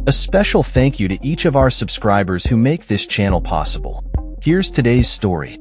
A special thank you to each of our subscribers who make this channel possible. Here's today's story.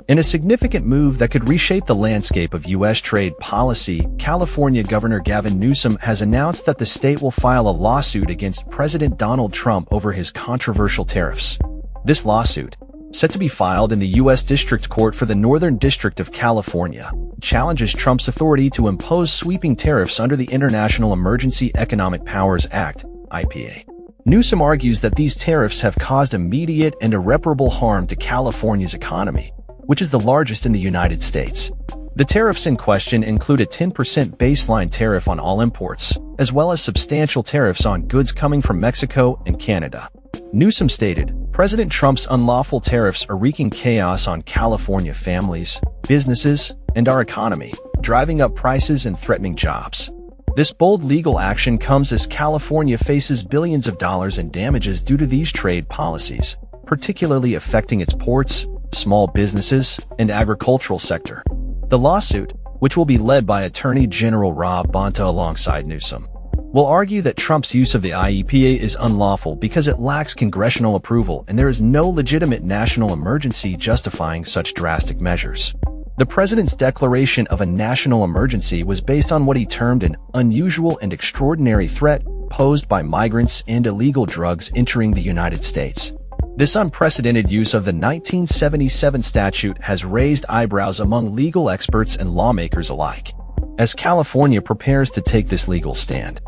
In a significant move that could reshape the landscape of U.S. trade policy, California Governor Gavin Newsom has announced that the state will file a lawsuit against President Donald Trump over his controversial tariffs. This lawsuit, set to be filed in the U.S. District Court for the Northern District of California, challenges Trump's authority to impose sweeping tariffs under the International Emergency Economic Powers Act, IPA. Newsom argues that these tariffs have caused immediate and irreparable harm to California's economy, which is the largest in the United States. The tariffs in question include a 10% baseline tariff on all imports, as well as substantial tariffs on goods coming from Mexico and Canada. Newsom stated, President Trump's unlawful tariffs are wreaking chaos on California families, businesses, and our economy, driving up prices and threatening jobs. This bold legal action comes as California faces billions of dollars in damages due to these trade policies, particularly affecting its ports, small businesses, and agricultural sector. The lawsuit, which will be led by Attorney General Rob Bonta alongside Newsom, will argue that Trump's use of the IEPA is unlawful because it lacks congressional approval and there is no legitimate national emergency justifying such drastic measures. The president's declaration of a national emergency was based on what he termed an unusual and extraordinary threat posed by migrants and illegal drugs entering the United States. This unprecedented use of the 1977 statute has raised eyebrows among legal experts and lawmakers alike, as California prepares to take this legal stand.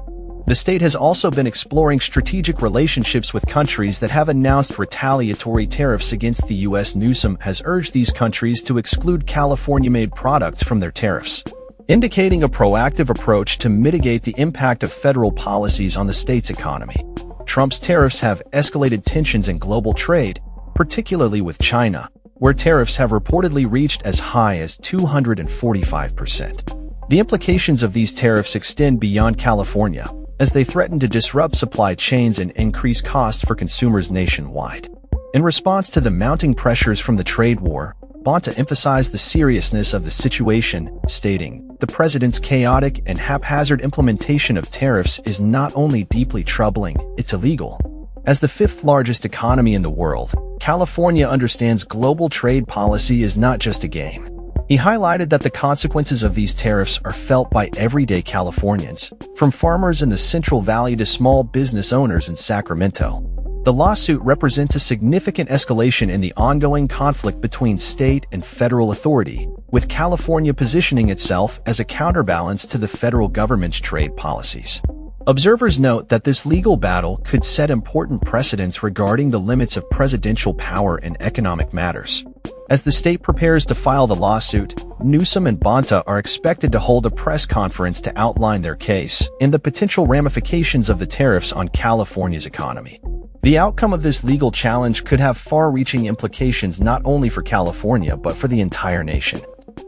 The state has also been exploring strategic relationships with countries that have announced retaliatory tariffs against the U.S. Newsom has urged these countries to exclude California-made products from their tariffs, indicating a proactive approach to mitigate the impact of federal policies on the state's economy. Trump's tariffs have escalated tensions in global trade, particularly with China, where tariffs have reportedly reached as high as 245%. The implications of these tariffs extend beyond California, as they threaten to disrupt supply chains and increase costs for consumers nationwide. In response to the mounting pressures from the trade war, Bonta emphasized the seriousness of the situation, stating, "The president's chaotic and haphazard implementation of tariffs is not only deeply troubling, it's illegal." As the fifth largest economy in the world, California understands global trade policy is not just a game. He highlighted that the consequences of these tariffs are felt by everyday Californians, from farmers in the Central Valley to small business owners in Sacramento. The lawsuit represents a significant escalation in the ongoing conflict between state and federal authority, with California positioning itself as a counterbalance to the federal government's trade policies. Observers note that this legal battle could set important precedents regarding the limits of presidential power in economic matters. As the state prepares to file the lawsuit, Newsom and Bonta are expected to hold a press conference to outline their case and the potential ramifications of the tariffs on California's economy. The outcome of this legal challenge could have far-reaching implications not only for California but for the entire nation,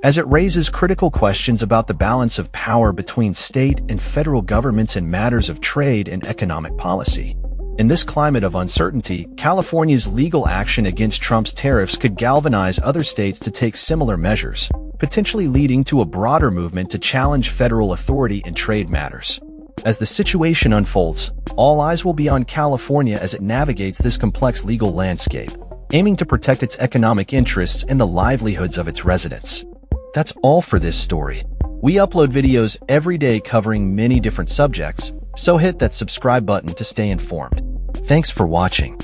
as it raises critical questions about the balance of power between state and federal governments in matters of trade and economic policy. In this climate of uncertainty, California's legal action against Trump's tariffs could galvanize other states to take similar measures, potentially leading to a broader movement to challenge federal authority in trade matters. As the situation unfolds, all eyes will be on California as it navigates this complex legal landscape, aiming to protect its economic interests and the livelihoods of its residents. That's all for this story. We upload videos every day covering many different subjects, so hit that subscribe button to stay informed. Thanks for watching.